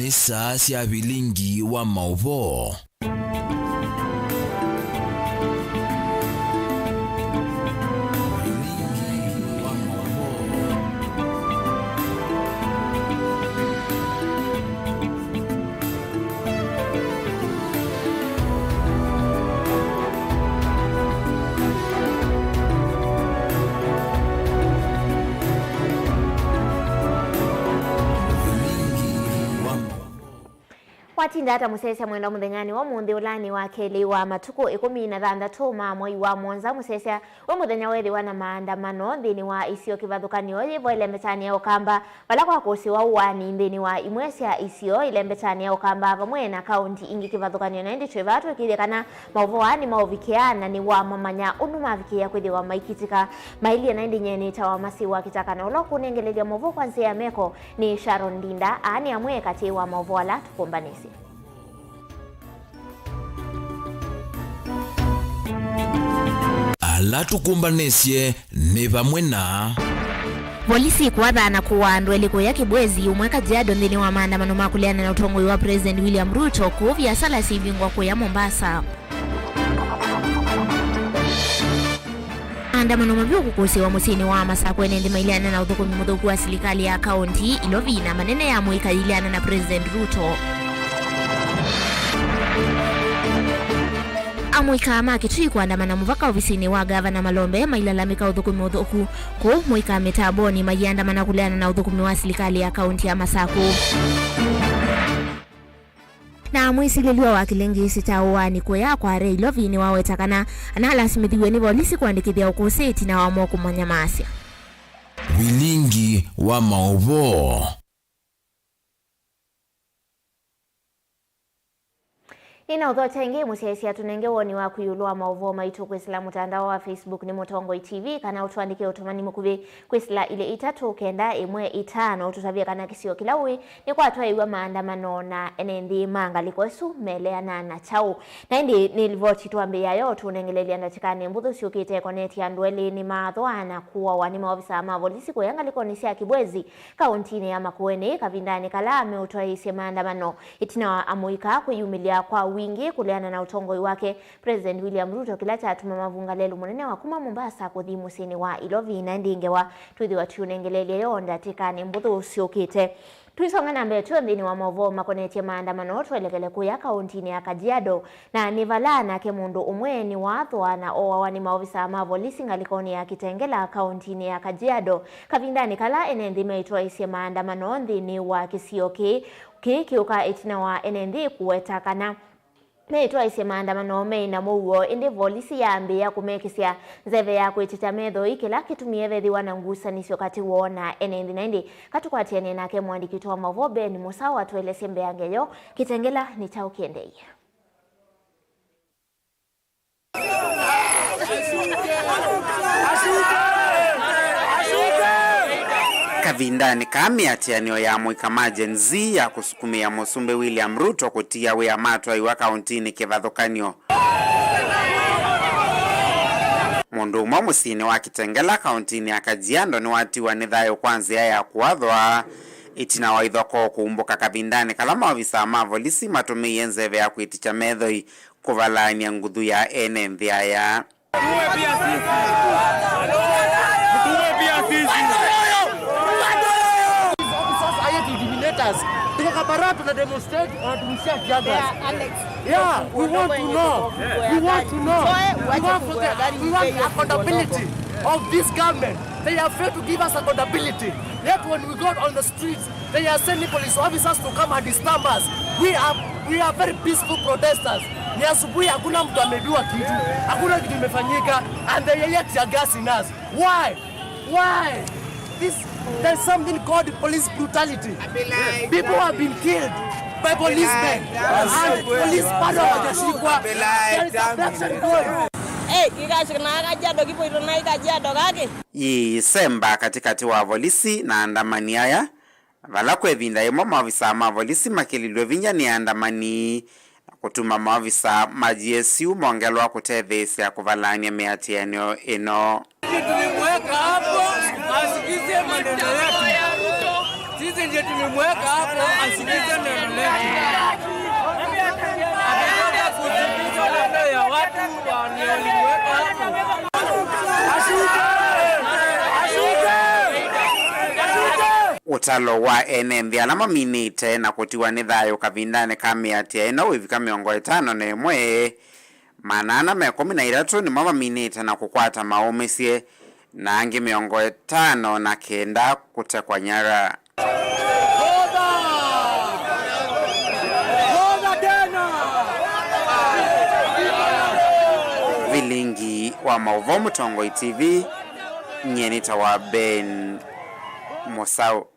ni saa cia bilingi wa mauvo. Watinda hata musesia mwenda muthengani wa munthi ulani wa keli wa matuku 16 ma mwei wa mwanza musesia wa muthenya weri wana maandamano nthini wa isio kivathukanio yivo ilembetania ukamba vala kwa kusi wa uwani nthini wa imwe cia isio ilembetania ukamba vamwe na kaunti ingi kivathukanio na indi chwevatu ikithekana mauvoa ni mauvikiana ni wa mamanya unu mavikia kwithiwa maikitika mailia na indi nyeni tawa masiwa kitakana ulo kunengelelia mauvo kwa nsia meko ni Sharon Ndinda ani amwe kati wa mauvo ala tukumbanisi. Ala tukumbanesie ni vamwe na polisi kuwathana kuwa andu eliku ya kibwezi umwe Kajiado nthini wa maandamano makuliana na utongoi wa President William Ruto kuvya sala sivingwa kuya Mombasa. Maandamano mavyo kukusiwa musini wa Masako nende mailiana na uthukumi muthuku wa serikali ya kaunti ilovina manene ya mwika iliana na President Ruto. Amwika makitui kuandamana muvaka ofisini wa gavana Malombe mailalamika uthukumi uthuku ku mwika metaboni mayiandamana kuliana na uthukumi wa serikali ya kaunti ya Masako. Na mwisililiwa wa kilengisi tawani kuya kwa rei lovini wawetakana analasimithwe ni polisi kuandikithia ukuseti na wamo kumanyamasia. Bilingi wa mauvo. Ina udhota ingi musesia tunenge woni wa kuyulua mauvo maitu kwisila mutandao wa Facebook ni Mutongoi TV kana utuandike utumani mukuvi kwisila ile 39115 tutavia kana kisio kilawi ni kwa atwa iwa maandamano na enendi mangaliko esu meleana na chau na indi nilivoti tuambia yo tunengelelia ndatikani mbuthu siukite koneti ya ndweli ni maadhoana kuwa wani maofisa ama polisi kuyangaliko nisia kibwezi kauntini ya Makueni kavindani kalame utwa isi maandamano itina amuika kuyumilia kwa wingi kuliana na utongoi wake President William Ruto kilacha atuma mavunga lelu munene wa kuma Mombasa kuthi musini wa Ilovi na ndinge wa tuthi wa tunengelele yonda tikani mbuthu usiokite. Tuisongana mbele tuandini wa mauvo makoneti maandamano tuelekele kuya kauntini ya Kajiado na nivalana ke mundu umweni wa athwana owa wani maofisa ama polisi ngalikoni ya Kitengela kauntini ya Kajiado kavindani kala enendi meitwa isi maandamano ndini wa kisioki kiuka itina wa enendi kuwetakana meitwa isi maandamano meina muwo indi polisi yaambia kumekisia nzeve ya kuitita medho ikila kitumie vethi wanangusa nisio kati wona enendi na indi katukwatiane nake mwandiki wa mavobe ni Musawa tuelese mbeangeyo Kitengela ni chao kiendei. Kavindani kami atianio ya mwika majenzi ya kusukumia Musumbe William Ruto kutia wea matwa iwa kauntini kivathukanio. Mundu umwe musini wa Kitengela kauntini ya Kajiado ni watiwa nithayo kwanzia ya kuwathwa itina wa ithoko kuumbuka kavindani kala maofisa ma polisi matumie nzeve ya kuiticha methoi kuvalania nguthu ya ene nthia to demonstrate or to share gather. Yeah, we want to know. We want to know. We want accountability of this government. They are afraid to give us accountability. Yet when we go on the streets, they are sending police officers to come and disturb us. We are very peaceful protesters. Ni asubuhi hakuna mtu amejua kitu. Hakuna kitu imefanyika and they are yet gassing us. Why? Why? There's something called police brutality. People have been killed by policemen. And police bado hawajashikwa. There is abduction going. Semba katikati wa polisi na andamani haya vala kwevinda yemo maofisa ma polisi makililwe vinya ni andamani kutuma maofisa ma GSU mongelwa kutethesia kuvalania meatianio ino. Tulimweka hapo asikize maneno yetu. Sisi sisi ndio tumemweka hapo asikize neno letu. Anataka kusikiliza neno ya watu waliomweka hapo. Utalo wa enenthi alama minite na kutiwa ni thayo kavindane kamiatia ino wivika 51 manana 13 ni mama minite na kukwata maumisie na angi 50 na kenda kutekwa nyara. Vilingi wa Mauvoo Mutongoi TV, nyenita wa Ben Mosau.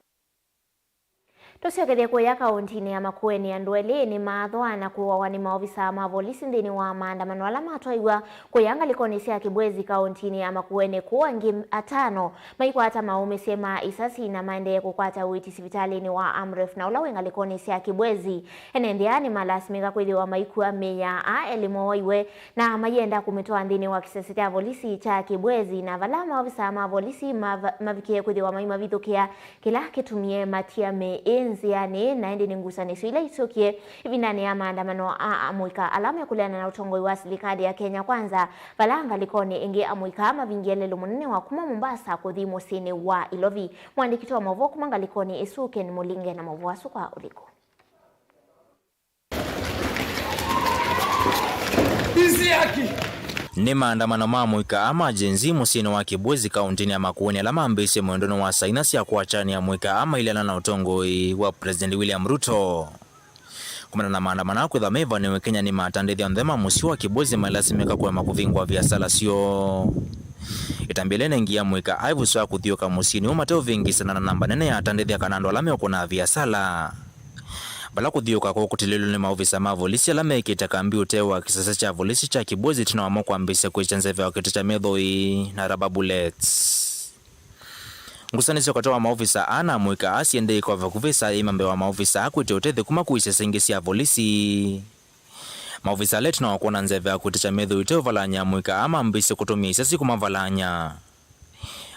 Tusiokethia kuya kaunti ya Makueni andweli ni mathwa na kuwa ni maofisa ma polisi ndini wa maandamano ala matwaigwa kuyanga likoni cia Kibwezi kaunti ya Makueni kuwa ngi 5 maikwata maumisie ma isasi na maende kukwata witi sivitali ni wa Amref na ula wenga likoni cia Kibwezi enendiani malasimika kwithiwa maikua meya a elimo iwe na mayenda kumitoa ndini wa kisasi cha polisi cha Kibwezi na vala maofisa ma polisi mavikie kwithiwa maima vithukia kila kitumie matia me yani naende ningusanisho ila isokie ibindani ya maandamano amuika alama ya kuliana na utongoi wa serikali ya Kenya Kwanza balanga likoni ingi amuika ama vingielelo munene wa kuma Mombasa kuthi musini wa Ilovi. Mwandikiti wa Mauvoo kumanga likoni Isuken Mulinge na Mauvoo asuka uliko. Ni maandamano mamuika ama jenzi musini wa Kibwezi kauntini ya Makueni alama ambise mwendono wa sainasi ya kuachani ya muika ama ilana na utongoi wa President William Ruto. Kumana na maandamano kwa meva ni Kenya ni matandethi andhema musi wa Kibwezi mailasimika kwa makuvingwa vya sala sio. Itambelene ngia muika aivu sawa kuthioka musini umateo vingi sana na namba nene ya atandethi ya kanando alame okuna vya sala. Bala kuthioka kwa kutililo ni maofisa ma polisi alame ikitaka mbiu tewa kisasa cha polisi cha Kibwezi tunawamo kuambise kuichanzeve wa kitu cha medhoi na rubber bullets. Ngusanisi wakatoa maofisa ana muika asiende kwa vakuvisa imambe wa maofisa akuite utethi kuma kuise sengisi ya polisi. Maofisa letu na wakona nzeve wa kitu cha medhoi teo valanya muika ama ambise kutumia isasi kuma valanya.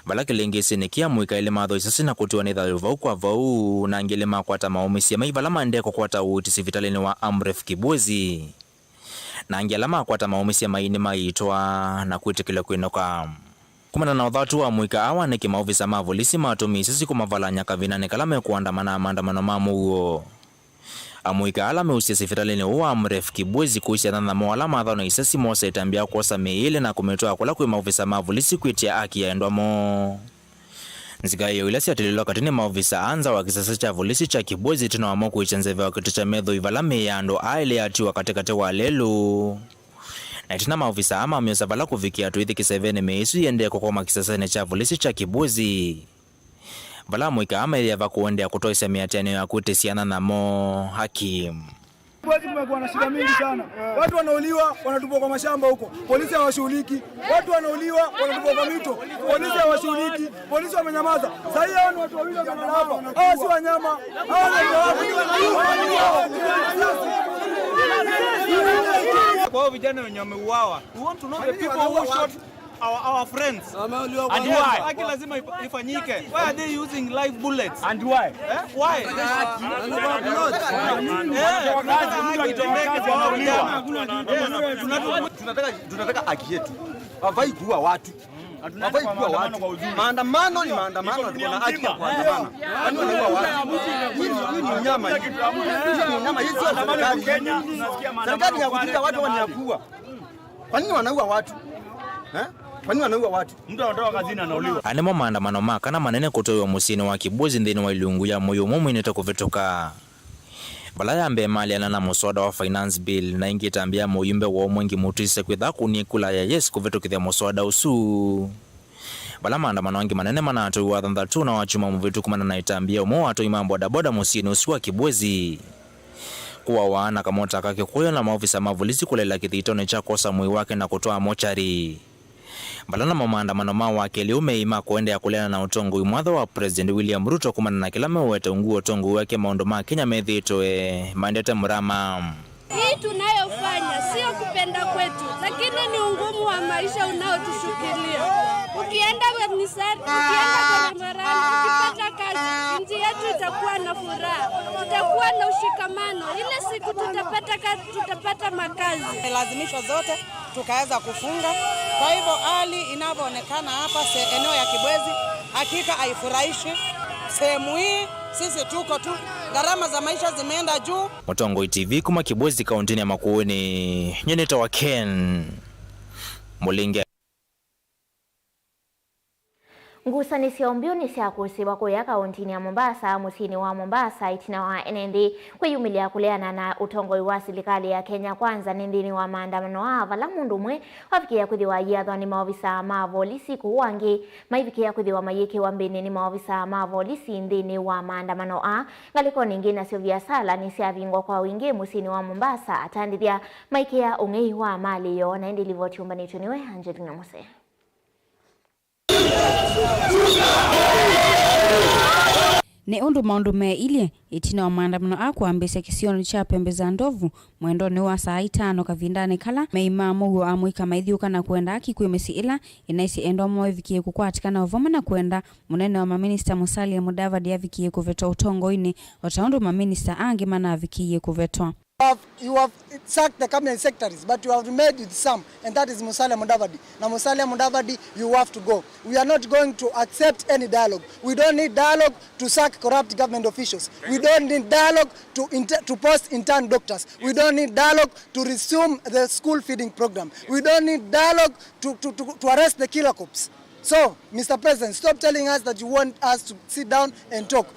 Bala kilengesi ni kia muika ile madho isasi na kutuwa ni dhayo vau kwa vau na angele makwata maumisi ya maivala maandeko kwa uti sivitalini wa Amref Kibwezi na angele makwata maumisi ya maini maitwa na kuite kile kuinoka kumana na udhatu wa muika awa neki maofisa ma polisi matumi isasi kumavala nyaka vinane kalame kuandamana maandamano mamu uo. Amuika alame usia sivitalini wa Amref Kibwezi kuisia na mwala madho na isasi mosa itambia kuosa meile na kumetoa kula kui maofisa ma polisi kuitia aki ya endwamo. Nzika hiyo ilasi atililo katini maofisa anza wa kisasa cha polisi cha Kibwezi tuna wamo kuichanzeve wa kitu cha medho ivalame ya ando aile atiwa katikate wa lelu. Na itina maofisa ama miosa vala kufikia tuithi kisevene meisu yende kukoma kisasa cha polisi cha Kibwezi. Bala muika ama ya vakuende ya kutoisa miatiano ya kutesiana na mo hakim. Kibwezi kumekuwa na shida mingi sana. Watu wanauliwa, wanatupwa kwa mashamba huko. Polisi hawashughuliki. Watu wanauliwa, wanatupwa kwa mito. Polisi hawashughuliki. Polisi wamenyamaza. Sasa hiyo ni watu wawili wanalala hapa. Hawa si wanyama. Hawa ni watu. Kwa vijana wenye wameuawa. We want to know the people who shot our friends. And why? Haki lazima ifanyike. Why are they using live bullets? And why? Why? Tunataka haki yetu. Hawafai kuua watu. Hawafai kuua watu. Maandamano ni maandamano, tuko na haki ya kuandamana. Watu wanaua watu. Hii ni unyama. Hii ni unyama. Hii sio serikali. Serikali ya kulinda watu wanakuua. Kwa nini wanaua watu? Kwani wanaua watu? Mtu anatoka kazini anauliwa. Anemo maandamano makana manene kutoyo musini wa Kibwezi ndini wa ilungu ya moyo mumu ineta kuvitoka. Bala ya mbe mali anana muswada wa finance bill na ingi tambia muyumbe wa mwengi mutise kwitha kunikula ya yes kuvitokithia muswada usu. Bala maandamano wangi manene manatu wa thandatu na wachuma muvitu kumana na itambia umo watu imambo boda musini usu wa Kibwezi. Kuwa wana kamota kake kuyo na maofisa mavulisi kulela kithitone cha kosa mui wake na kutoa mochari. Balana maandamano wake liume ima kuende ya kulena na utongo umwadho wa President William Ruto kumana na kilame uwete unguo utongo wake maondo Kenya methitoe mandete murama. Hii tunayofanya sio kupenda kwetu, lakini ni ungumu wa maisha unaotushukilia. Tukienda kanisani, tukienda barabarani, tukipata kazi, nchi yetu itakuwa na furaha, tutakuwa na ushikamano. Ile siku tutapata kazi, tutapata makazi. Lazimisho zote tukaweza kufunga. Kwa hivyo hali inavyoonekana hapa eneo ya Kibwezi hakika haifurahishi. Sehemu hii sisi tuko tu, gharama za maisha zimeenda juu. Mutongoi TV kuma Kibwezi kaunti ya Makueni. Nyeneta wa Ken Mulinge. Ngusanisi ombioni cia kusiba kuya kaunti ya Mombasa musini wa Mombasa itina wa NND kwiyumilia kuleana na utongoi wa serikali ya Kenya Kwanza nindini wa maandamano avala mundu mwe wafikia kuthiwa yathwa ni maofisa ma polisi kuwangi maifikia kuthiwa mayiki wa mbini ni maofisa ma polisi ndini wa maandamano ngaliko ningi na sio biasala ni siavingwa kwa wingi musini wa Mombasa atandithia maikia ungei wa mali yo na ndi livotiumba nitu niwe Angelina Mose. Ni undu maundu me ilie itina wa maandamano akuambisya kisioni cha pembe za ndovu mwendoni wa saa 5 kavindani kala meimamu huo amwika maithiuka na kuenda akikwimisi ila inaisi endo mwe vikie kukwatikana uvoma na kuenda munene wa maminista Musalia Mudavadi yavikie kuvetwa utongoini wataundu maminista angi mana avikie kuvetwa. You have sacked the cabinet secretaries, but you have remained with some, and that is Musalia Mudavadi. Now Musalia Mudavadi, you have to go. We are not going to accept any dialogue. We don't need dialogue to sack corrupt government officials. We don't need dialogue to post intern doctors. We don't need dialogue to resume the school feeding program. We don't need dialogue to arrest the killer cops. So, Mr. President, stop telling us that you want us to sit down and talk.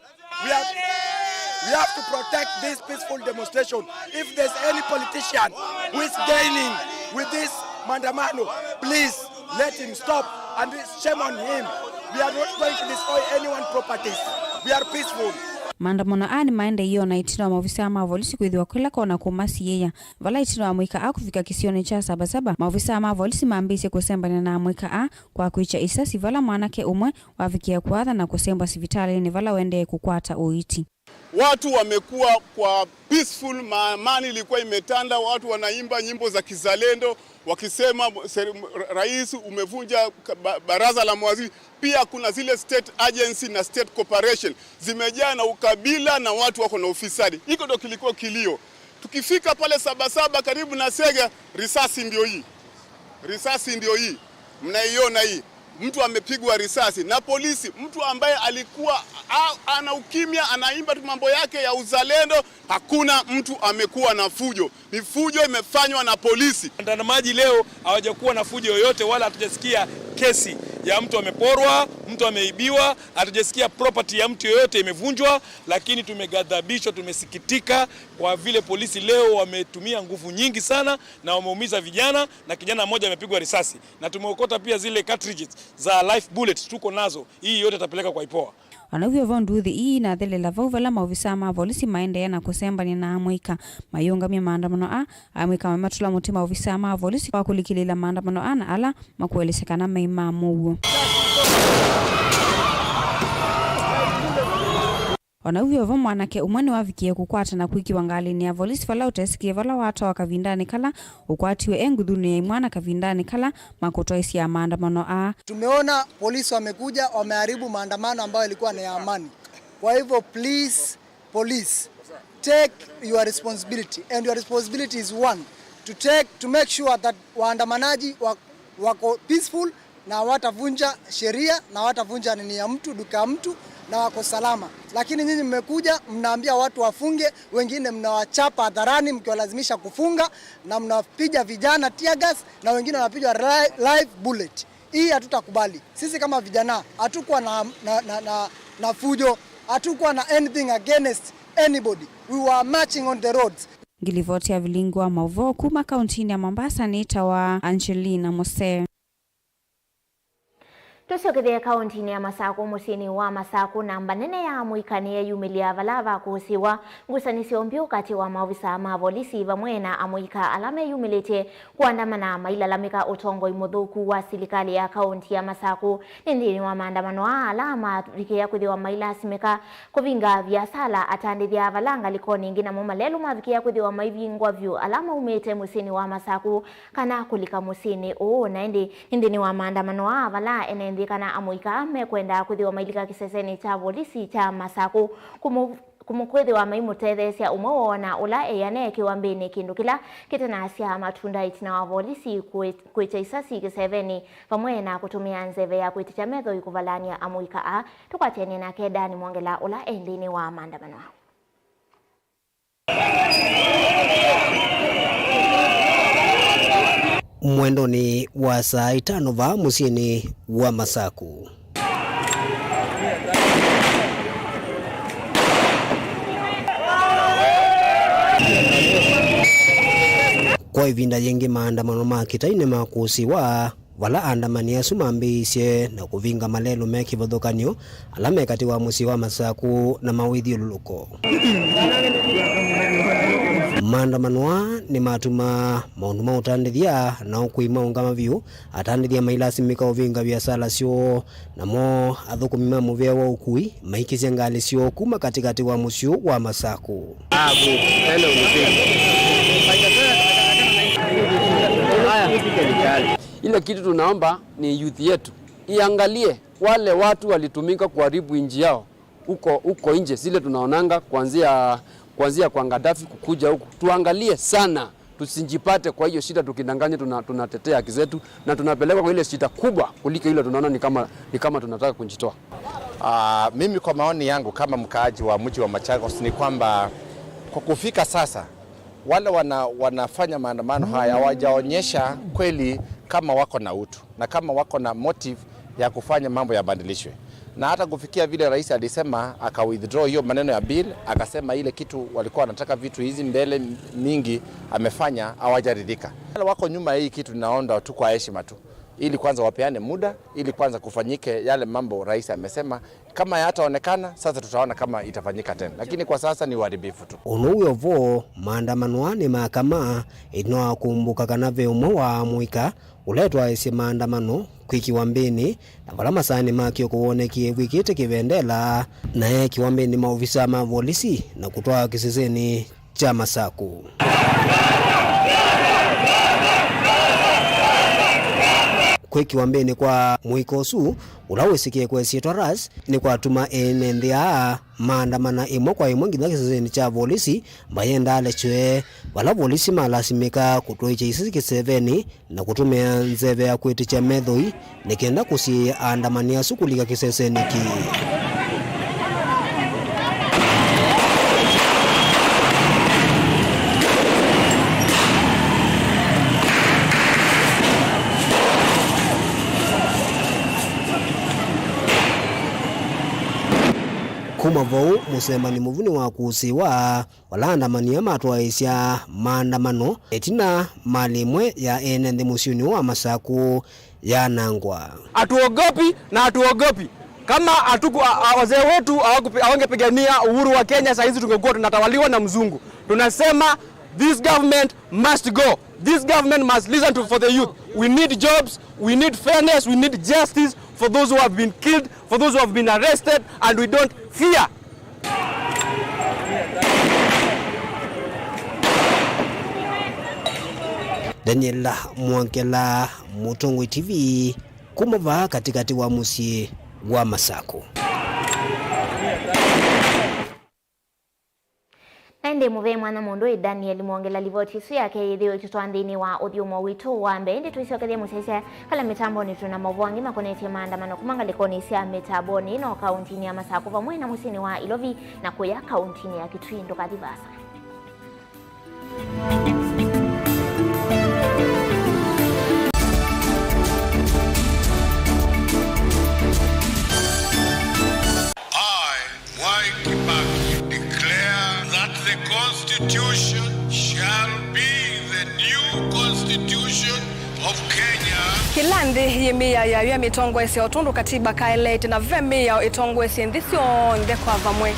We have to protect this peaceful demonstration. If there's any politician who is gaining with this maandamano, please let him stop, and shame on him. We are not going to destroy anyone's properties. We are peaceful. Maandamano ani maende hiyo na itina wa maofisa ma polisi kuithiwa kila kona kumasi yeya vala itina wa mwika kufika kisioni cha Sabasaba maofisa ma polisi maambise kusembana na mwika kwa kuicha isasi vala mwanake umwe wafikia kuadha na kusemba sivitali ni vala wende kukwata uiti. Watu wamekuwa kwa peaceful, maamani ilikuwa imetanda, watu wanaimba nyimbo za kizalendo wakisema rais umevunja baraza la mawaziri. Pia kuna zile state agency na state corporation zimejaa na ukabila na watu wako na ufisadi. Hiko ndo kilikuwa kilio. Tukifika pale Sabasaba karibu na Sega, risasi ndio hii. Risasi ndio hii. Mnaiona hii. Mtu amepigwa risasi na polisi, mtu ambaye alikuwa ana ukimya anaimba tu mambo yake ya uzalendo. Hakuna mtu amekuwa na fujo, ni fujo imefanywa na polisi. Waandamanaji leo hawajakuwa na fujo yoyote, wala hatujasikia kesi ya mtu ameporwa, mtu ameibiwa, hatujasikia property ya mtu yoyote imevunjwa, lakini tumegadhabishwa, tumesikitika kwa vile polisi leo wametumia nguvu nyingi sana na wameumiza vijana, na kijana mmoja amepigwa risasi, na tumeokota pia zile cartridges za life bullets tuko nazo. Hii yote tapeleka kwa IPOA. Wanavyo vonduthi hii na dhele la vauvala maofisa ma polisi maende na kusemba ni na amwika mayunga mi maandamano amwika mamatula mutima ofisa ma polisi kwa kulikilila maandamano na ala makuelesekana meimamu huo. Wanavyo vo mwanake umwani wavikie kukwata na kuiki wangali ya polisi vala utesikie vala watu wakavindani kala ukwatiwe engudhuni ya imwana kavindani kala makutoisi ya maandamano Tumeona polisi wamekuja wameharibu maandamano ambayo yalikuwa ni ya amani. Kwa hivyo please police take your responsibility, and your responsibility is one to make sure that waandamanaji wako peaceful na watavunja sheria na watavunja nini ya mtu duka mtu na wako salama. Lakini nyinyi mmekuja mnaambia watu wafunge, wengine mnawachapa hadharani mkiwalazimisha kufunga, na mnapiga vijana tear gas na wengine wanapiga live bullet. Hii hatutakubali. Sisi kama vijana hatukuwa na fujo, hatukuwa na anything against anybody. We were marching on the roads. Ngilivotia vilingwa mauvo kuma kauntini ya Mombasa ni tawa Angelina Mose. Tusokethia kauntini ya Masaku musini wa Masaku namba nene ya muikanie yumilia valava kuhusiwa ngusanisi ombio kati wa maofisa ma polisi vamwena amuika alame yumilite kuandamana mailalamika utongo imudhuku wa serikali ya kaunti ya Masaku nindini wa maandamano alama vikia kuthiwa maila simeka kuvinga biasala atandithia valanga likoni ngina mumalelu mavikia kuthiwa maivingwa vyu alama umete musini wa Masaku kana kulika musini na ndini wa maandamano vala kana amuika mekwenda kuthiwa mailika kiseseni cha polisi cha Masaku kumukwethi wa maimutethesia umwe wona ula eyane kiwambini kindu kila kitanasya matunda itina wa polisi kwicha isasi kiseveni pamwe na kutumia nzeve ya kwiticha metho ikuvalania amuika tukwatene na Kedani Mwongela ula endini wa maandamano. Mwendoni wa saa 5 va musieni wa Masaku. Kwa ivinda yengi maandamano makitaine makusiwa wala andamania sumambisye na kuvinga malelo meki vodhokanyo alame kati wa musi wa Masaku na mawidhi luluko. Maandamano ni matuma maunduma utandithia na ukuima ungama vyu atandithia mailasimika uvinga biasala sio na mo athukumima muvea wa ukui maikisya ngali sio kuma katikati wa musio wa Masaku. Ile kitu tunaomba ni youth yetu iangalie wale watu walitumika kuharibu nchi yao huko nje, zile tunaonanga kuanzia kwa Gaddafi kukuja huku. Tuangalie sana tusinjipate kwa hiyo shida tukidanganya tunatetea haki zetu na tunapelekwa kwa ile shida kubwa kuliko ile tunaona ni kama tunataka kujitoa. Mimi kwa maoni yangu kama mkaaji wa mji wa Machakos ni kwamba kwa kufika sasa wale wanafanya maandamano haya hawajaonyesha kweli kama wako na utu na kama wako na motive ya kufanya mambo yabadilishwe. Na hata kufikia vile rais alisema aka withdraw hiyo maneno ya bill, akasema ile kitu walikuwa wanataka vitu hizi mbele mingi amefanya, hawajaridhika. Wale wako nyuma hii kitu naomba tu kwa heshima tu, ili kwanza wapeane muda, ili kwanza kufanyike yale mambo rais amesema. Kama yataonekana sasa tutaona kama itafanyika tena, lakini kwa sasa ni uharibifu tu. Unuyo vo maandamano ni mahakama ino kumbuka kanave umwe wa muika uletwa isi maandamano kwikiwambini na vala masani makio kuonekie wikite kivendela na kiwambini maofisa ma polisi na kutoa kiseseni cha Masaku. Kwikiwambini kwa muikosu ulawisikie kwesietwa ras ni kwa tuma enendia maandamana imo kwa imo ngitha kiseseni cha polisi mayenda alechwe wala polisi malasimika kutoicha isisi kiseveni na kutumia nzeve ya kwiticha methoi nikenda kusi andamania sukulika kiseseni ki. Kumavou musemani muvuni wa kusiwa walandamania matwaisya maandamano etina malimwe ya enende musiuni wa Masaku ya nangwa. Hatuogopi na hatuogopi. Kama wazee wetu hawangepigania uhuru wa Kenya, saa hizi tungekuwa tunatawaliwa na mzungu. Tunasema this government must go. This government must listen for the youth. We need jobs, we need fairness, we need justice for those who have been killed, for those who have been arrested, and we don't fear. Daniela Mwongela, Mutongwe TV, kumava katikati wa musi wa Masaku. Ende muve mwana mundu Daniel Mwongela livoti su yake idhiyo itutwandini wa udhiumo witu wa mbendi tuisokele musese kala mitamboni tuna mwavuangi makoneti maandamano kumangalikoni isia mitaboni ino kauntini ya Masaku pamwe na musini wa Ilovi na kuya kauntini ya Kitwindo kadivasa. Constitution shall be the new constitution of Kenya. Kilandi yimia ya mitongo ese otundu katiba kaelete na vemia itongo ese ndisio ndekwa vamwe.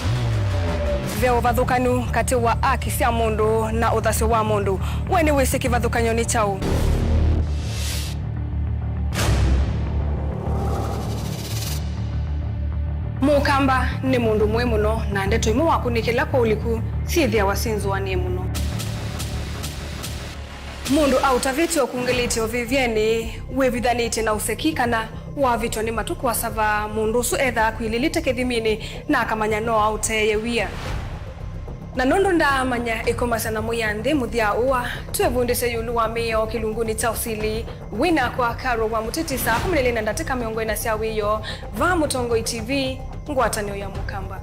Veo vathukanu kati wa aki sia mundu na uthasi wa mundu. Weni wisi kivadhukanyo ni chau. Mukamba ni mundu mwe muno na ndeto imu wakunikila kwa uliku sithia wasinzu wanie muno. Mundu au taviti okungiliti ovivyeni wevithaniti na usekikana wa vitoni matuku wa sava mundusu etha kwililite kithimini na akamanya no auteye wia na nondo ndamanya ikomasana muyanthi muthia uwa twevundise yulu wa mio kilunguni cha usili wina kwa karo wa mutitisa kumlele na ndatika miongo ina sia wiyo va Mutongo TV ngwatanio ya Mukamba.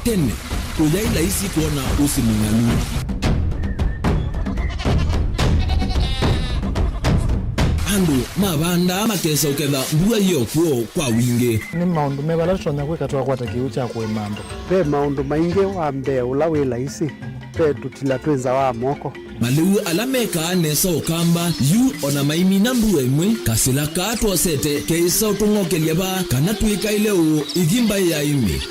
Tene uyaila isi kuona usimunganu andu mabanda makesa uketha mbua yokuo kwa wingi ni maundu mebala tutonya kwikatwa kwata kiu cha kwimambo pe maundu maingi wa mbe ula wila isi pe tutila twenza wa moko maliu alameka nesa ukamba yu ona maimi na mbua imwe kasila katwa sete keisa utungokelia ba kana tuika ileo igimba ya imi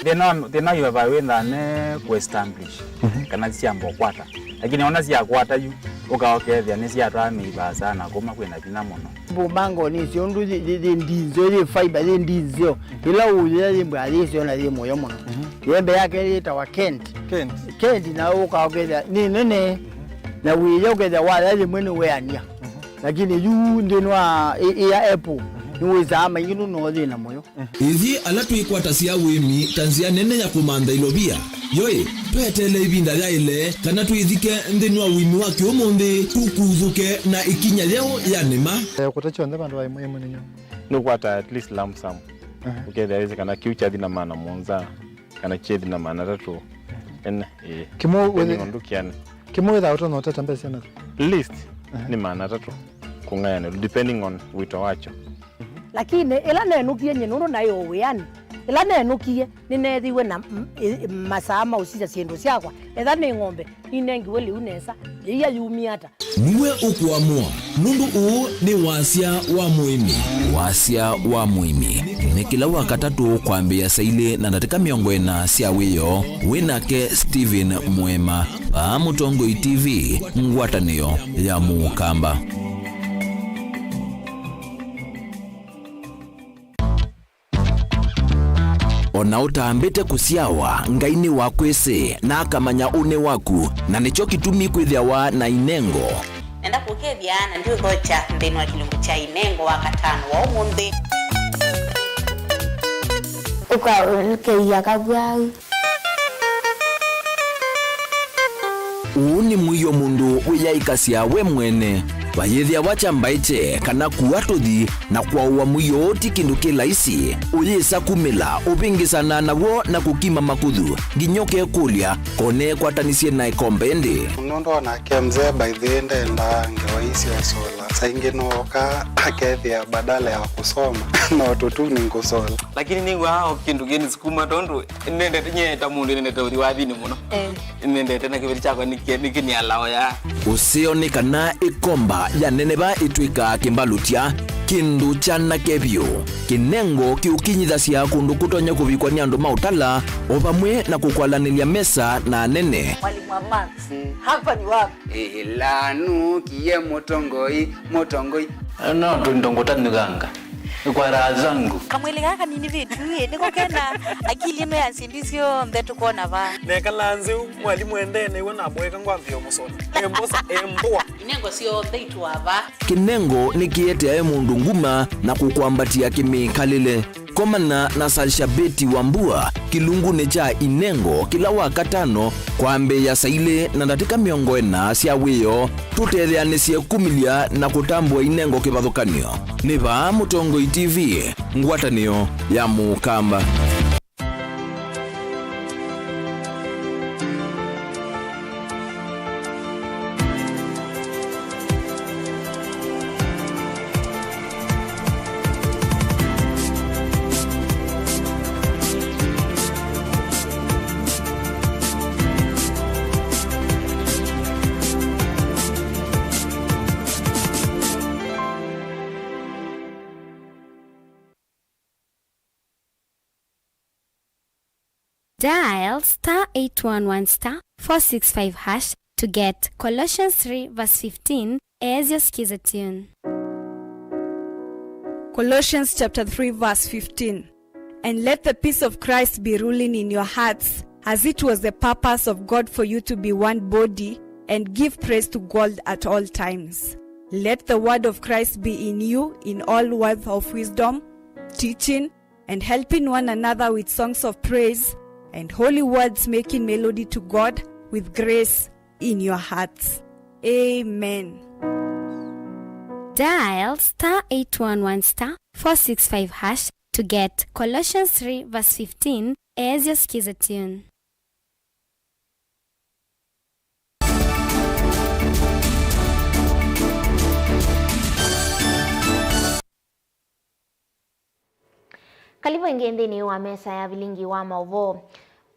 thina yu wawenda ne ku-establish kana siambo kwata lakini ona sia kwata yu ukaokethia ni sia twa miba sana kuma kwina thina muno bumango ni siondu ndizo ni fiber ndizo ila uya limba alizo na limo yo muno yembe yake litawa Kent na ukaokethia ni nene na wiyo ukethia wala limwe weania lakini yu ndinwa ya Apple niweza ama yinu no thina moyo ithi ala twikwata cia wimi tanzia nene ya kumanda ilobia yoe twetele ibinda ya ile kana twithike ndinwa wimi wa kiomonde tukuthuke na ikinya leo ya nima kutachonde bandu wa imwe ninyo no kwata at least lump sum ukethia hizi kana kiucha thina maana monza kana chedi na maana tatu kimo ndukiane kimo without no tata mbese na list ni maana tatu kungayana depending on wito wacho lakini ila nenukie nyenuru nayo wiani ila nenukie ninethiwe na masama usija siendo siakwa etha ni ng'ombe inengiwe liu nesa iya yumi ata niwe ukuamua nundu uu ni wasia wa muimi ni kila wakatatu kwambia saile na ndatika miongo ina sia wiyo winake Steven Mwema pa Mutongo TV ngwatanio ya Mukamba. Ona utambite kusiawa ngaini wakwese na akamanya une waku na nicho kitumi kwithiawa na inengo nenda kukethia na ndio gocha ndeni wa kilungu cha inengo wa katano wa umundi ukakeia kabwai uni mwiyo mundu wiyaikasia we mwene bayethia wachambaite kana kuatuthi na kwauwa mwiyo oti kindu kilaisi uyisa kumila upingisana nawo na kukima makuthu nginyoke kulia kone kwatanisie na ikombendi unondo na kemze by the end enda ngewaisi wa sola saingi nooka akethia badala ya kusoma na watoto ni ngosola lakini ningu hao kindu geni sikuma tondu nende nyeta mundu nende uri wathini muno nende tena kibiri chako nikini alao ya usioni kana ikomba ya neneba itwika kimbalutia kindu chana kebyo kinengo kiukinyithasia kundu kutonya kuvikwa ni andu mautala opamwe na kukwalanilia mesa na nene mwalimu wa maths hapa ni wapi lanu kiye Mutongoi no tundongota nuganga kwa raha zangu kamwili gaka nini vitu niko kena akili ino ya sindisio mbetu kona va nekalanze mwalimu endene iwe na mweka ngwambio musola embosa embwa inengo sio theitu ava kinengo nikiete mundu nguma na kukwambatia kimikalile komana na Salshabeti Wambua kilungune cha inengo kila wakatano kwambe ya saile na ndatika miongo ena sia wiyo tutetheanisie kumilia na kutambua inengo kivathukanio ni va Mutongo TV ngwatanio ya Mukamba. Dial *811*465# to get Colossians 3 verse 15 as your skiza tune. Colossians chapter 3 verse 15. And let the peace of Christ be ruling in your hearts, as it was the purpose of God for you to be one body, and give praise to God at all times. Let the word of Christ be in you in all words of wisdom, teaching and helping one another with songs of praise and holy words, making melody to God with grace in your hearts. Amen. Dial *811 465 hash to get Colossians 3 verse 15 as your skiza tune. Kalibu ingeni wa mesa ya vilingi wa mauvo.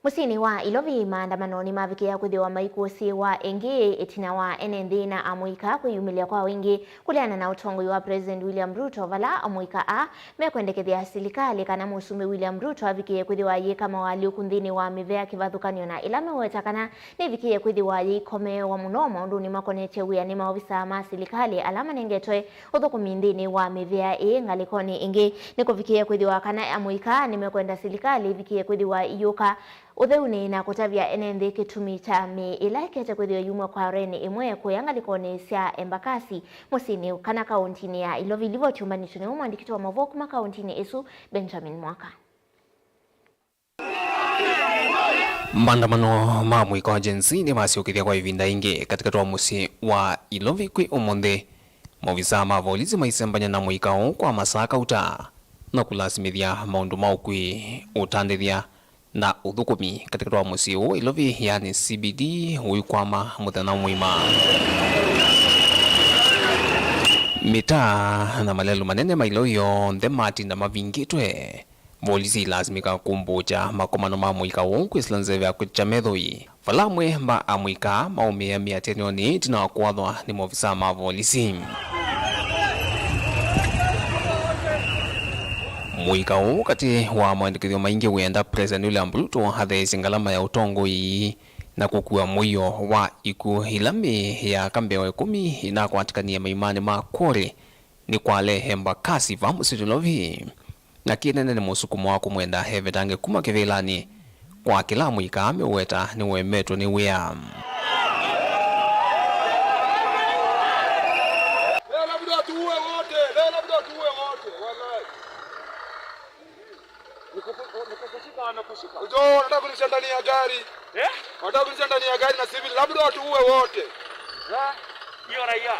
Musini wa ilovi maandamano ni mavikia kuthiwa maikuosi wa enge etina wa NND na amuika kuyumilia kwa wingi kuliana na utongo wa President William Ruto vala amuika mekwendekethia serikali kana musume William Ruto avikie kuthiwa ye kama wali ukundhini wa mivea kivathukanio na ilame wetakana ni vikie kuthiwa ye kome wa munoma unduni makoneche wia ni maofisa ma serikali alama nengetwe uthukumindhini wa mivea ngalikoni ingi niko vikie kuthiwa kana amuika nimekwenda serikali vikie kuthiwa iyoka utheuni na kutavya NND kitumi cha mi ilaikete kwithio yumwe kwa reni imwe kuyangalikoni cia Embakasi musini kana kauntini ya Ilovi livo chumbanishoni umwandikiti wa mavoku makauntini isu Benjamin Mwaka. Maandamano ma mwiko agency ni masiukithia kwa ivinda ingi katika tuwa musi wa Ilovi kwi umonde maofisa ma volisi maisembanya na mwikao kwa masaka uta na kulasimithia maundu maukwi utandithia na uthukumi katika tuwa musi huu Ilovi yani CBD uikwama muthana mwima mita na malelu manene mailoyo nthe matinda mavingitwe volisi lazimika kumbuja makomano ma mwika huu kwisila nzeve ya kuchamethoi falamwe mba amwika maumia miatenioni tina wakwathwa ni maofisa ma volisi. Mwika huu kati wa maandikithio maingi wenda President William Ruto hathesi ngalama ya utongo ii na kukua mwiyo wa iku hilami ya kambeo 10 inakwatikania maimani ma kore ni kwale Embakasi va musitilovi na kinene ni musukumo wa kumwenda hevetange kuma kivilani kwa kila mwika ameweta ni wemeto ni wea. Ujo, nataka kunisha ndani ya gari. Nataka kunisha ndani ya gari na civil, labda watu uwe wote. Sio raia.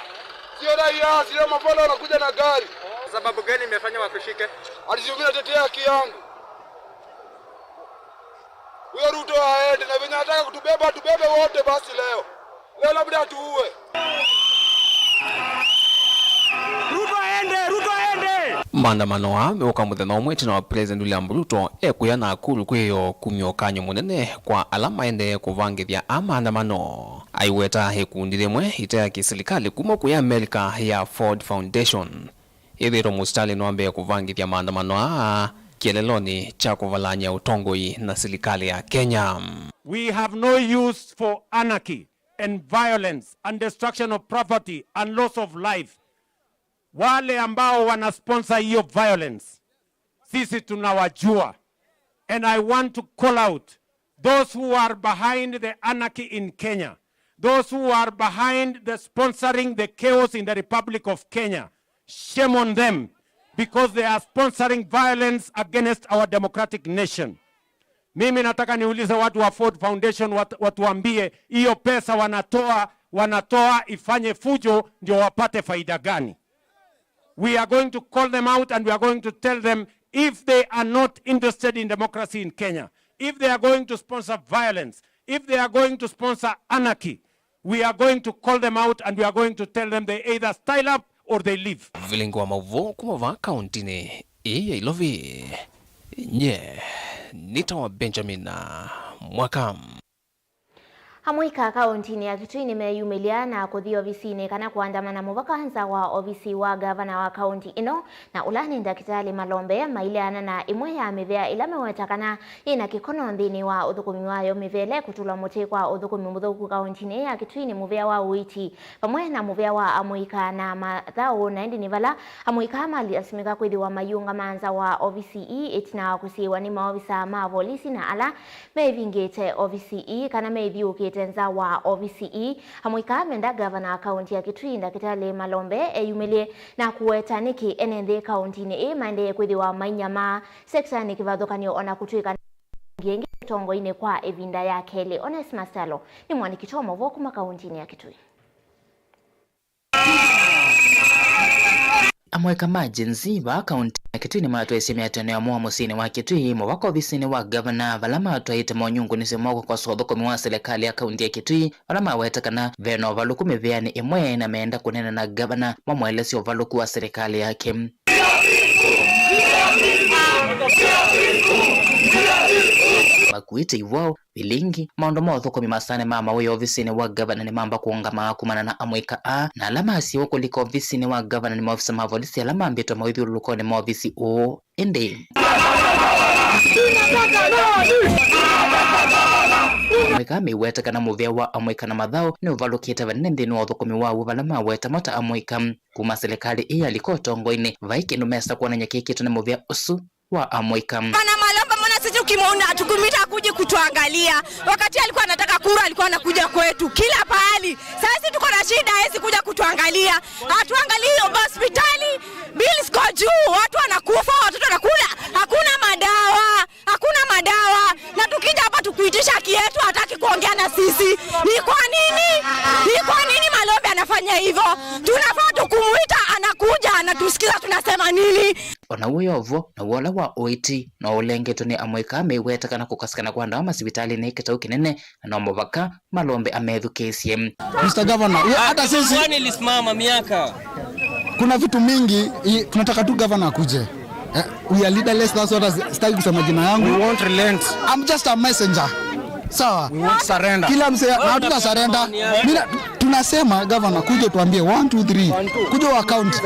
Sio raia, sio mapolo wanakuja na gari. Sababu gani imefanya wakushike? Alisema natetea haki yangu. Huyo Ruto aende na venye anataka kutubeba, tubebe wote basi leo. Leo labda tuue. Ruto aende, Ruto aende. Maandamano wa meuka muthena umwe tina wa President William Ruto ekuya na akulu kwiyo kumyokanyo munene kwa alama ende kuvangithia maandamano aiweta hekundi rimwe ita kiserikali kuma kuya Amerika ya Ford Foundation ithiro mustalin wambe kuvangithia maandamano kieleloni cha kuvalanya utongoi na serikali ya Kenya. We have no use for anarchy and violence and destruction of property and loss of life. Wale ambao wana sponsor hiyo violence sisi tunawajua, and I want to call out those who are behind the anarchy in Kenya, those who are behind the sponsoring the chaos in the Republic of Kenya. Shame on them, because they are sponsoring violence against our democratic nation. Mimi nataka niulize watu wa Ford Foundation, watuambie hiyo pesa wanatoa ifanye fujo ndio wapate faida gani? We are going to call them out and we are going to tell them if they are not interested in democracy in Kenya, if they are going to sponsor violence, if they are going to sponsor anarchy, we are going to call them out and we are going to tell them they either style up or they leave. Vilingo wa mauvo kumava kauntini iya Ilovi nye nitawa Benjamin Mwaka. Hamuika kauntini ya Kitui nimeyumilia na kuthio visine kana kuandamana muvakanza wa ofisi wa gavana wa kaunti ino na ulani Ndakitali Malombe maileana na imwe ya mivea ila mewetakana ina kikono nthini wa uthukumi wayo mivele kutula muti kwa uthukumi muthuku kauntini ya Kitui ni muvea wa uiti pamwe na muvea wa Amuika na mathao na indi nivala Amuika mali asimika kwithi wa mayunga manza wa ofisi itina kusiwa ni maofisa ma polisi na ala mevingete ofisi kana meviukete mutenza wa OVCE hamwika menda governor county ya Kitui Ndakitali Malombe eyumelie na kuweta niki enende county ni mande kwithiwa mainyama sekta ni kivathukanio ona kutuika ngienge tongo ine kwa evinda ya kele. Onesmus Talo ni mwanikitoa movo kuma county ya Kitui. Amweka majenzi wa kaunti ya Kitui ni matu esemi atene ya mua musini wa Kitui mwako visini wa governor valama atuaite mwanyungu nisemoko kwa sothoko miwa serikali ya kaunti ya Kitui valama wetakana veno valuku miveani imwe na meenda kunena na governor mwamwelesi wa valuku wa serikali yake. Makuite iwao bilingi maondo mothoko mimasane mama uyo ofisini wa governor ni mamba kuongama kumana na amwika a na alama asiyo kuliko ofisini wa governor ni maofisa mavolisi alama ambito mawidhi ulukone maofisi o ende amwika miweta kana muvea wa amwika na madhao ni uvalukita vanende ni wathukumi wawu valama weta mata amwika kuma serikali iya liko tongo ine vaiki numesa kuona nyakikitu ni muvea usu wa amwika. Sisi ukimwona tukumita kuji kutuangalia. Wakati alikuwa anataka kura alikuwa anakuja kwetu kila pahali. Sasa tuko na shida hezi kuja kutuangalia. Hatuangalie hospitali, bills kwa juu, watu wanakufa, watoto wanakula, hakuna madawa. Na tukija hapa tukuitisha haki yetu hataki kuongea na sisi. Ni kwa nini Malombe anafanya hivyo? Tunafaa tukumuita anakuja anatusikiza tunasema nini? Ona uyovo na wala wa oiti na ulengeto ni amweka meweta kana kukasikana kwa ndawa masibitali ni kitau kinene na mwaka Malombe amethu KCM. Mr. Governor, hata sisi kwani lisimama miaka. Kuna vitu mingi tunataka tu governor akuje. We are leaderless, that's what sitaki kusema jina yangu. We won't relent. I'm just a messenger. Sawa. We won't surrender. Kila mse hatuna surrender. Tunasema governor kuja tuambie 1 2 3. Kuja wa account.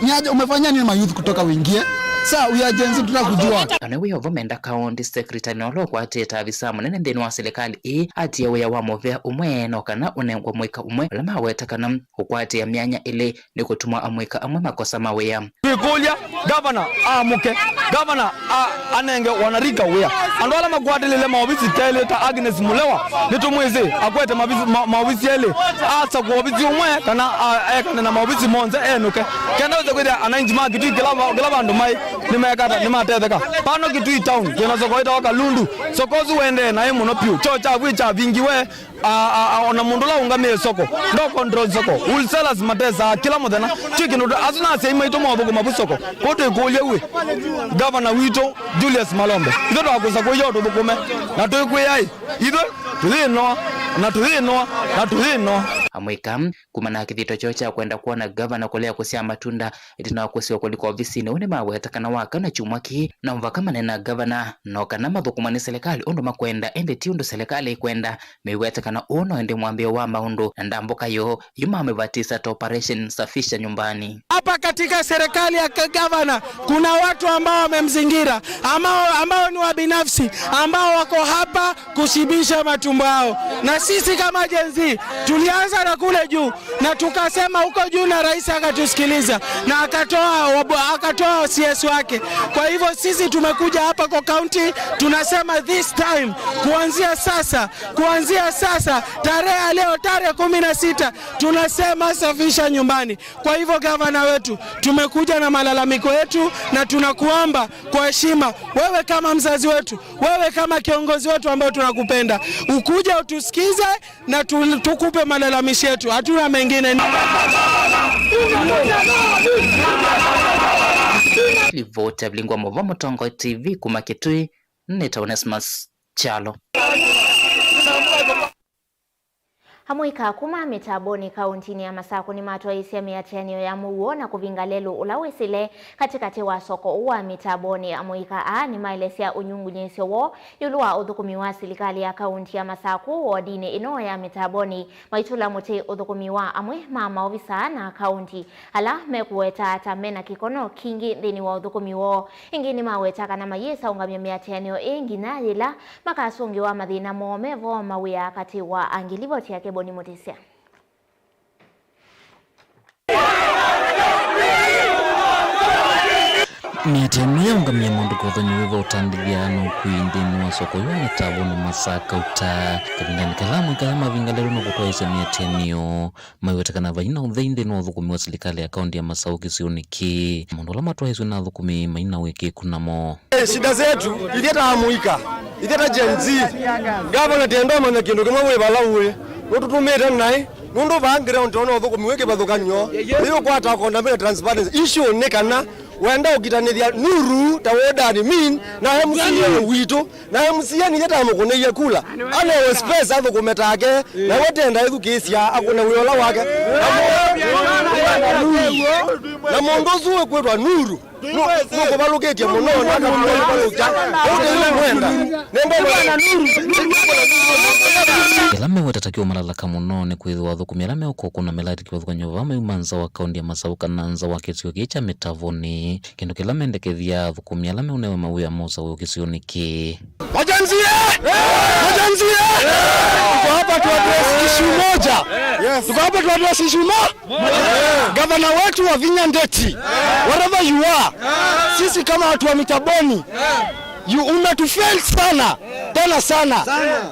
Nyaje umefanya nini mayouth kutoka uingie? Sasa uyajenzi tutakujua. Anawe ovomenda county secretary no kwa teta visa munene ndeni wa serikali ati yewe wa movea umwe no kana unengwa mweka umwe lama wetakana ukwate ya mianya ile ni kutumwa amweka amwe makosa mawea. Tukulia governor amuke governor anenge wanarika wea andwala magwadele maobisi tele ta Agnes Mulewa nitumweze akwete maobisi ele asa kwa obisi umwe kana kana na maobisi monze enuke kenda uze kwenda ananjima kitu kilaba ndo mai nimekata nimatetheka pano Kitui town kena sokoita waka lundu sokozu wende na muno piu chocha wicha vingi we ona mundula ungamie soko ndo control soko wholesalers matesa kila muthena chicken asuna sema ito mwabugo mabusoko kote kulia we governor wito Julius Malombe ito twakuza ko yoto bukume na twikuyai ito tulino amwika kumana kithito chocha kwenda kuona governor kolea kusia matunda itina kusiwa kuliko ofisini une maweta kana waka na chumaki na mvaka manena governor no kana mathukumani serikali ondo makwenda ende tiundo serikali kwenda meweta kana ono ende mwambie wa maundu na ndamboka yo yuma amevatisa to operation safisha nyumbani. Hapa katika serikali ya governor kuna watu ambao wamemzingira ambao ni wabinafsi ambao wako hapa kushibisha matumbo yao, na sisi kama jenzi tulianza na kule juu na tukasema huko juu na rais akatusikiliza na akatoa CS wake. Kwa hivyo sisi tumekuja hapa kwa county tunasema this time kuanzia sasa tarehe leo tarehe 16 tunasema safisha nyumbani. Kwa hivyo gavana wetu tumekuja na malalamiko yetu na tunakuomba kwa heshima, wewe kama mzazi wetu, wewe kama kiongozi wetu ambao tunakupenda, ukuje utusikize na tukupe malalamishi yetu, hatuna mengine. Livota Blingwa Movo Mutongo TV kuma Kitui neta Onesmus Chalo. Hamwika kuma mitaboni kauntini ya Masako ni matwa isia miatianio ya muo na kuvinga lelu ulawesile katikati wa soko uwa mitaboni. Hamwika ni mailesia unyungu nyesio wo yuluwa udhukumiwa serikali ya kaunti ya Masako wadine ino ya mitaboni maitula mute udhukumiwa amwe mama ofisa na kaunti ala mekuweta atamena kikono kingi dhini wa udhukumiwo ingini maweta kana mayesa ungamia miatianio ingi na yila makasungi wa madhina momevo mawia kati wa angilivoti ya Keboni Mutisia. Niatemia ungamia mundu kuthonyo wiva utandiliano kuindini wa soko yone tabone masaka uta kabindani kalamu ikayama vingalero no kutoa isa niatemio maiwetakana vajina udheinde no dhukumi wa serikali ya kaunti ya Masau kisioniki mundu lama toa isu na dhukumi maina wiki kunamo shida zetu ilieta hamuika ilieta Gen Z gavana tiendoma na kindu kimwe webalawe nututumite nai nundu background ono dhukumi weke badhukanyo iyo kwata kondamira transparency issue nekana wenda ukitanithia Nuru tawodani min na MCA wito na MCA ni yeta mukuneya kula ana space athu kumetake na wetenda ithu kisia akuna wiola wake na mundu zuwe kwetwa Nuru nuko baluketie muno na kamwe baluka ude mwenda nendo na Nuru Elame watatakiwa malalaka muno ni kwithwa thukumi elame uko kuna melati kwa thukanyo vama umanza wa kaunti ya Masau kananza wa kitio kicha metavoni kindu kilame ndekethia thukumi elame unewe mawia mosa wa kisioniki Wajanzie! Tuko hapa tu address issue moja. Tuko hapa tu address issue moja. Gavana wetu wa Vinya Ndeti. Wherever you are. Sisi kama watu wa Mitaboni. Umetufel sana. Tena sana.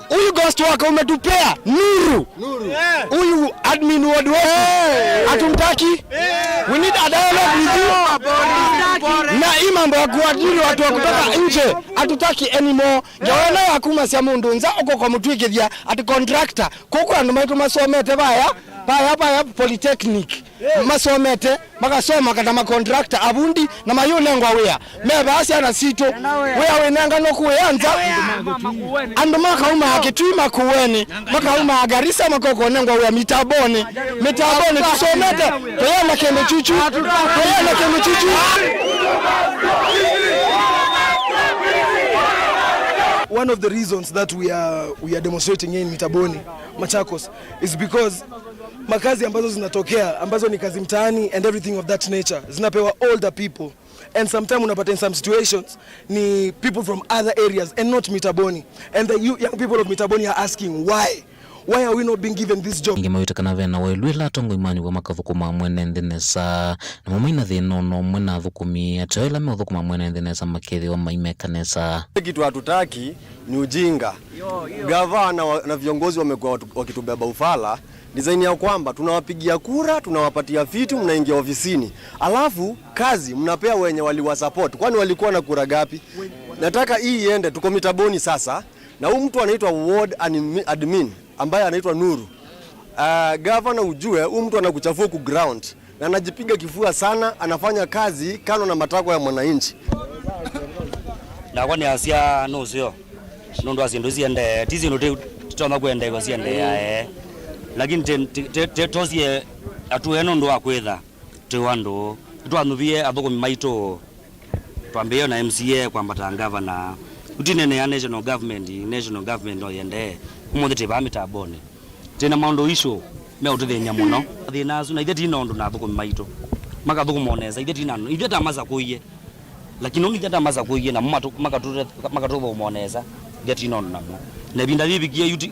Huyu ghost wako umetupea Nuru. Huyu admin ward wetu. Hatumtaki. We need a dialogue with you. Na hii mambo ya kuajiri watu wa kutoka nje hatutaki anymore. Jawana yakuma sia mundu nza uko kwa mutwikithia ati contractor kuko andu maitu masomete baya polytechnic masomete makasoma kana ma contractor abundi na mayunengwa wea meba asia na sito wea wenanga no kuyanza andu makauma akitwima kuweni makauma Garissa makoko nengwa wea Mitaboni tusomete toyana kende chuchu One of the reasons that we are demonstrating here in Mitaboni, Machakos, is because makazi ambazo zinatokea ambazo ni kazi mtaani and everything of that nature zinapewa older people, and sometimes unapata in some situations ni people from other areas and not Mitaboni, and the young people of Mitaboni are asking why are we not being given this job? Ngimawita kana vena wailwila tongo imani wa makathukuma mwene ndenesa na mamaina thino no mwena thukumi atoela me thukuma mwene ndenesa makethi wa maimekanesa kitu hatutaki ni ujinga. Gavana na viongozi wamekuwa wakitubeba ufala design ya kwamba tunawapigia kura, tunawapatia vitu, mnaingia ofisini. Alafu kazi mnapea wenye waliwa support. Kwani walikuwa na kura gapi? Nataka hii iende, tuko Mitaboni sasa. Na huyu mtu anaitwa ward admin ambaye anaitwa Nuru. Governor ujue huyu mtu anakuchafua ku ground na anajipiga kifua sana, anafanya kazi kano na matakwa ya mwananchi. Na kwani asia no sio. Nondo asindozi ende tizi no toma kwenda kwa siende ya lakini tozie atueno ndo akwetha twando twanuvie athoko maito twambie na MCA kwamba ta governor utinene ya national government no yende kumothe teba Mitaboni tena maundo isho me ututhenya muno thina azu na itheti nondo na athoko maito makathoko moneza itheti nano itheti amaza kuiye lakini oni itheti amaza kuiye na makatuva moneza itheti nondo namo na binda bibikia yuti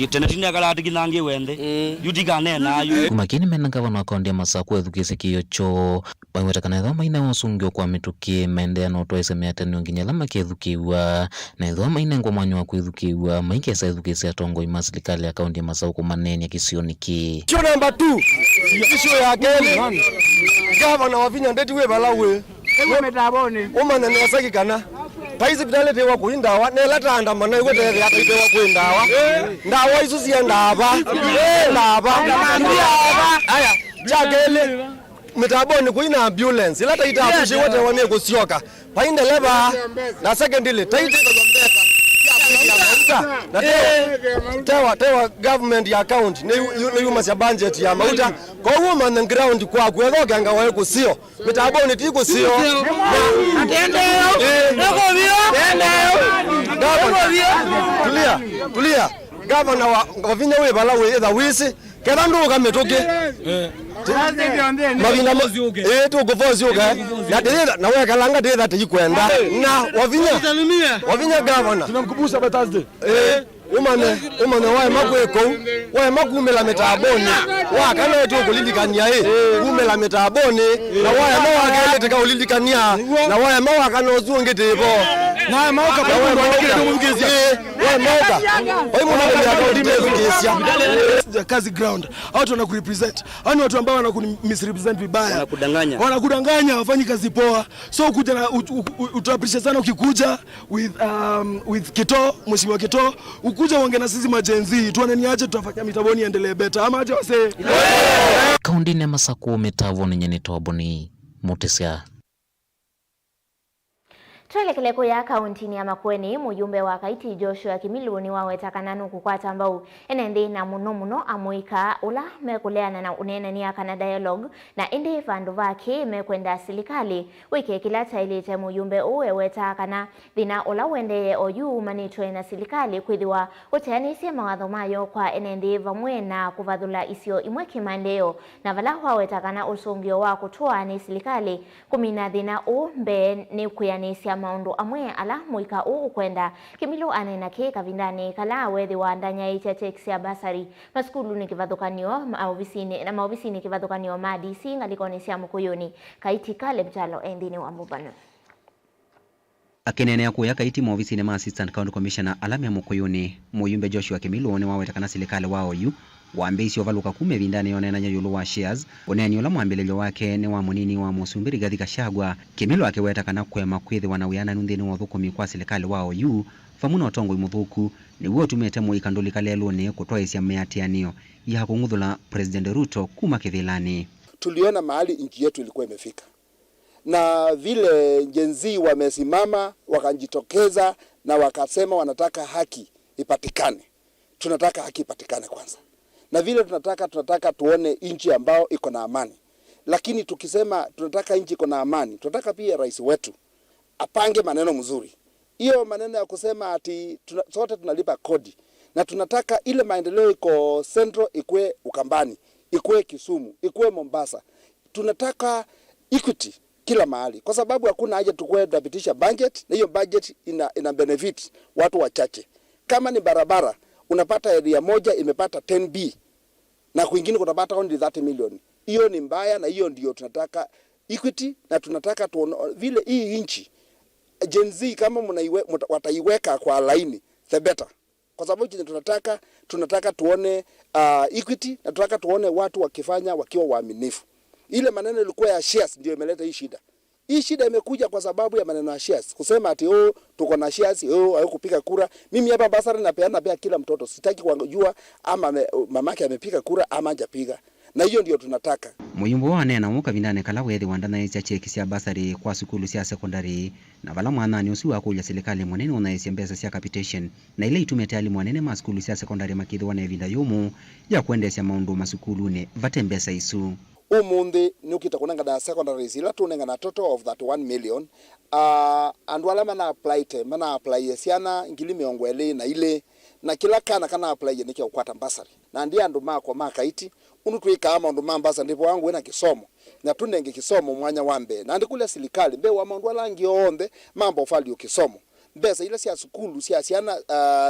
tena tinya kala tikinange wende yutikane nayo makini mena gavana akaunti ya Masau kwethukise kiyocho baiwetakana thoma ina wasungio kwa mituki mende no twaise meatani nginya lama kethukiwa na thoma ina ngwa mwanyo wa kwethukiwa maike sa ethukise atongo ima serikali ya akaunti ya Masau kumanenia kisioniki issue number 2 issue ya kele gavana wa Vinya Ndeti we balawe Mitaboni umana ni wasaki kana paizi bidalete wa kuindawa nelata andamana iwete yakaite wa kuindawa ndawa isu siendaba aya chakele Mitaboni kuina ambulance ilata itapushi wote wane kusioka painde leba na secondly taite kwa mbeka na tewa government ya account ne yuma ya budget ya mauta kwa huo man ground kwa kwethoka ngawae kusio Mitaboni tiko sio tulia gavana wa Vinya we balawe either wisi kenda ndo kametoke mabina tuko vozi yoga na tena na wewe kalanga tena tikwenda na Wavinya gavana tunamkumbusha by Thursday umane wae makweko wae makumela metaboni wakana etu kulindikania kumela metaboni na wae mawakele teka ulindikania na wae mawakana ozungetipo na mawaka pa wae mawaka kazi ground watu wanakurepresent yani watu ambao wanakumisrepresent vibaya wanakudanganya wafanyi kazi poa so kuja na utaappreciate sana ukikuja with Kito mheshimiwa Kito ukuja uongee na sisi majenzi tuone ni aje tutafanya mitaboni endelee better ama aje wase kaunti ya Masako mitaboni nyene toboni mutisia Twelekele kuya kaunti ya Makueni mujumbe wa Kaiti Joshua Kimilu ni wawetakana kukwata ambao enende na muno amuika ula mekuleana na unene ni akana dialogue na indi vandu vake mekwenda silikali wiki kila tailite mujumbe uwe wetakana dhina ula wende oyu manitwe na silikali kwithiwa uteanisi mawatho mayo kwa enende vamwe na kuvathula isio imwe kimandeo na vala wawetakana usungio wa kutoa ni silikali kumina dhina mbe ni kuyanisia maundu amwe ala muika kwenda Kimilu anena ke kavindani kala wethi wa ndanya icheteksi ya basari maskulu ni kivathukanio maofisini kivathukanio ma DC ngalikoni cia Mukuyuni Kaiti Caleb Chalo endini wa Mubano akinenea kuya Kaiti maofisini ma Assistant County Commissioner Alamia Mukuyuni muyumbe Joshua Kimilu ni wawetakana silikali wao yu waambisi ovaluka kume vindane yonena nyayulu wa shares oneni ola mwambelelyo wake ni wa munini wa Musumbiri Gathi Gachagua Kimilu akiwetakana kwema kwithi wanawiyana nunthini wa thukumi kwa silikali wao yu famuna otongo imuthuku ni wo tumete muikanduli kalelo ni kutwaisya meatianio ya kunguthula President Ruto kuma kithilani. Tuliona mahali nchi yetu ilikuwa imefika na vile jenzi wamesimama wakajitokeza na wakasema wanataka haki ipatikane. Tunataka haki ipatikane kwanza. Na vile tunataka tuone nchi ambao iko na amani. Lakini tukisema tunataka nchi iko na amani, tunataka pia rais wetu apange maneno mzuri. Hiyo maneno ya kusema ati sote tunalipa kodi na tunataka ile maendeleo iko Central ikue Ukambani, ikue Kisumu, ikue Mombasa. Tunataka equity kila mahali kwa sababu hakuna haja tukue tunapitisha budget na hiyo budget ina benefit watu wachache. Kama ni barabara unapata area moja imepata 10B na kwingine utapata only 30 million. Hiyo ni mbaya na hiyo ndio tunataka equity na tunataka vile hii nchi Gen Z kama wataiweka kwa laini the better. Kwa sababu tunataka tuone equity na tunataka tuone watu wakifanya wakiwa waaminifu. Ile maneno ilikuwa ya shares ndio imeleta hii shida. Hii shida imekuja kwa sababu ya maneno ya shares. Kusema ati tuko na shares, haikupiga kura. Mimi hapa basari napeana pia kila mtoto. Sitaki kujua ama mamake amepiga kura ama hajapiga. Na hiyo ndio tunataka. Muyumbo wanena muka vindane kala wethi wandana isia cheki cia basari kwa sukulu cia secondary na vala mwana ni usi wa kuja serikali mwanene unaisia mbesa cia capitation na ile itumete ali mwanene ma sukulu cia secondary makithwa na evinda yumu ya kuendesha maundu masukulu ne vate mbesa isu. Umundi nukita kunanga da secondary zila tunenga na total of that 1 million and wala mana apply siana ngili miongwele na ile na kila kana apply nike ukwata mbasari na ndia andu mako makaiti unutwika ama andu mambasa ndipo wangu wena kisomo na tunenge kisomo mwanya wambe na ndikule silikali mbe wa mandu walangi onde mambo fali kisomo mbesa ile sia skulu sia siana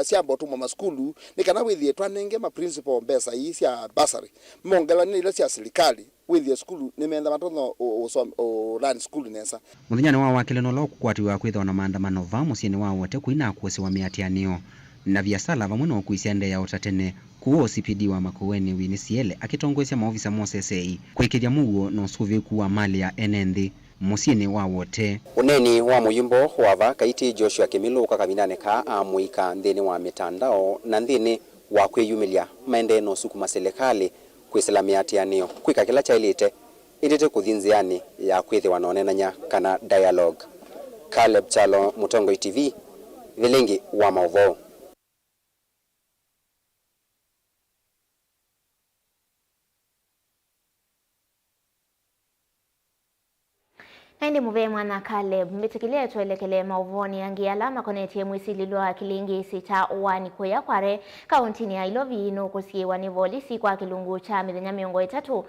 sia botumo maskulu nikana withie twanenge ma principal mbesa hii sia basari mongela ni ile sia silikali withie skulu nimeenda matono o run school nesa muthenya wa wakile no lo kukwatiwa kwitha na maandamano va musieni wa wote kuina kuose wa miatianio na biasala vamwe no kuisiende ya utatene kuo CPD wa Makueni Winisiele akitongozia maofisa Mosesei kwikithia muguo no suvi kuwa mali ya NND musieni wa wote uneni wa muyumbo wava Kaiti Joshua Kimilu ukakabindane ka amuika nthini wa mitandao na nthini wa kwiyumilia maendeno sukuma serikali kwisalamia atianio kwika kila chailite indite kuthinziani ya kwithi wanaonenanya kana dialogue. Caleb Chalo, Mutongoi TV, Vilingi wa Mauvoo. Naindi muve mwana Caleb mbitikile tuelekele mauvoni yangi alama konetie mwisililwa kilingi sita uwani kuya kware kauntini ya Ilovi ino kusiwa ni volisi kwa kilungu cha mithenya miongo itatu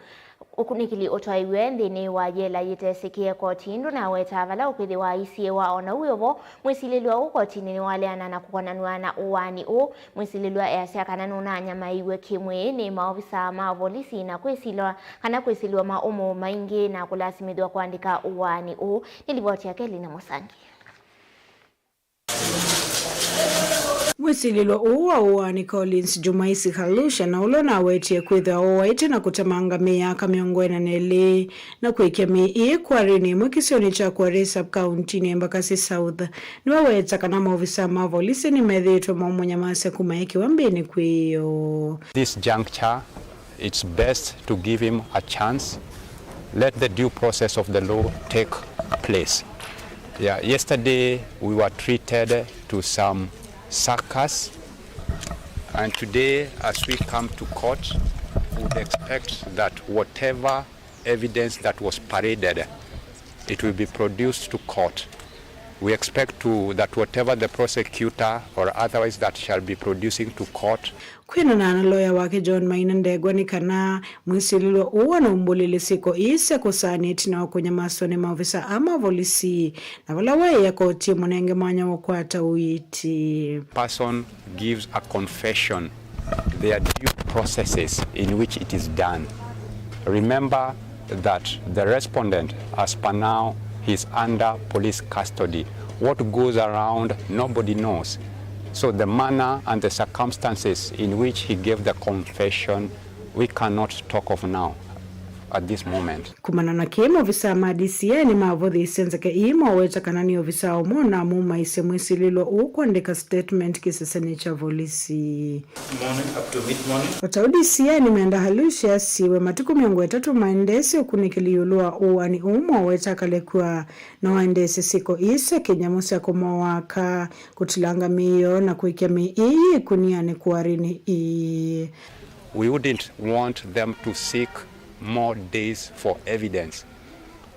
ukunikili otwaiwe nthini wa jela yitesikie kotindu na wetavala ukwithi wa isie wa ona uyovo mwisililwa ukotini ni waleana na kukonanwa na uwani u mwisililwa easya kana nuna nyama iwe kimwe ni maofisa ma polisi na kwisilwa maumo maingi na kulasimidwa kuandika uwani u. Nilivoti yake Lina Musangi. Mwisililwa uwa uwani Collins Jumaisi Khalusha na ulona wetie kwitha owaite na kutamanga miaka miongo ina neli na kuikemi kwarini mwikisioni cha Kware sub-county ni Embakasi South. Niwa weta kana maofisa ma polisi ni medhito maumunyamase kumaiki wambini kuyo. This juncture, it's best to give him a chance. Let the due process of the law take place. Yeah, yesterday we were treated to some circus, and today as we come to court, we would expect that whatever evidence that was paraded, it will be produced to court. We expect that whatever the prosecutor or otherwise that shall be producing to court. Kwina na lawyer wake John Maina Ndegwa ni kana mwisililwa uwa na umbulili siko ise kusani itina wakunya masone maofisa ama polisi na wala waya koti mwenenge mwanya wakwata uiti. Person gives a confession. There are due processes in which it is done. Remember that the respondent, as per now, is under police custody. What goes around, nobody knows. So the manner and the circumstances in which he gave the confession, we cannot talk of now at this moment. Kumana na kimo ofisa ma DCI ni mavodhi isenzeke ima weta kanani ofisa omona muma ise mwisililwa ukuandika statement kiseseni cha polisi. Morning up to mid-morning. Watau DCI ni meanda halusha siwe matuku miongo 3 maendesi ukunikiliulua uwani umo weta kalekua na waendesi siko ise kinyamusi ya kumawaka kutilanga miyo na kuikemi iyi kuniani kuwarini iyi. We wouldn't want them to seek more days for evidence.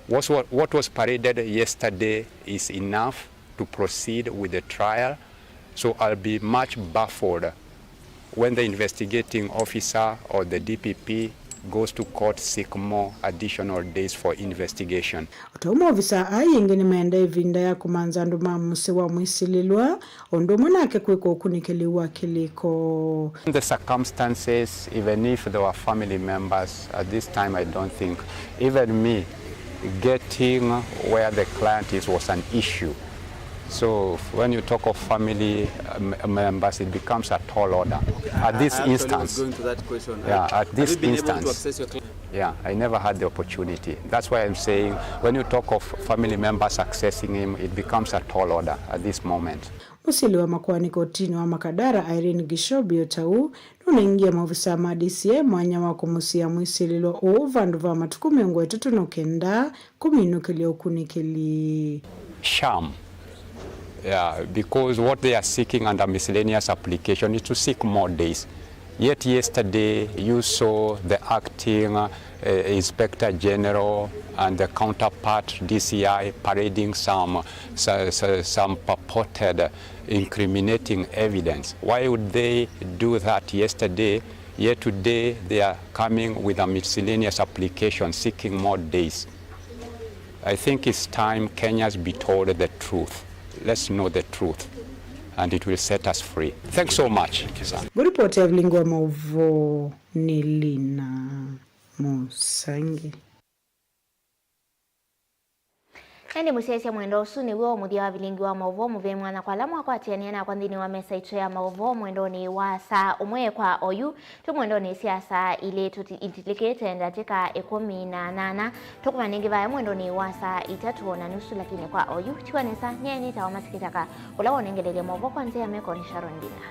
What was paraded yesterday is enough to proceed with the trial, so I'll be much baffled when the investigating officer or the DPP goes to court seek more additional days for investigation. Otoma ofisa ayingi ni meenda ivinda ya kumanza nduma musiwa mwisililwa onduma nake kweko kunikeliwa kiliko. The circumstances, even if there were family members, at this time I don't think even me getting where the client is was an issue. So when you talk of family members, it becomes a tall order. At this instance, going to that question. Yeah, at this Have you been instance, able to access your client? Yeah, I never had the opportunity. That's why I'm saying when you talk of family members accessing him, it becomes a tall order at this moment. Musili wa makwani kotini wa Makadara Irene Gishobi Otau nunaingia maofisa ma DCI mwanya wa kumusia mwisililwa uvanduva matuku miongo 3 nokenda kuminukili okunikili. Sham. Yeah, because what they are seeking under miscellaneous application is to seek more days. Yet yesterday you saw the acting Inspector General and the counterpart DCI parading some purported incriminating evidence. Why would they do that yesterday? Yet today they are coming with a miscellaneous application seeking more days. I think it's time Kenyans be told the truth. Let's know the truth, and it will set us free. Thanks so much. Guripoti ya Vilingwa Mauvo ni Lina Musangi. Ende musiesia mwendo usuni wao mudia wa Vilingi wa Mauvo muve mwana kwa lamu wako atianiana kwa ndini wa mesa itu ya Mauvo mwendo ni wasa umwe kwa oyu tu mwendo ni siasa ile tuti ndatika 18 tuku maningi vaya mwendo ni wasa 3:30 lakini kwa oyu tiwa nesa nyeni tawa masikitaka ula wanengelele Mauvo kwa nzea meko ni Sharon Dina.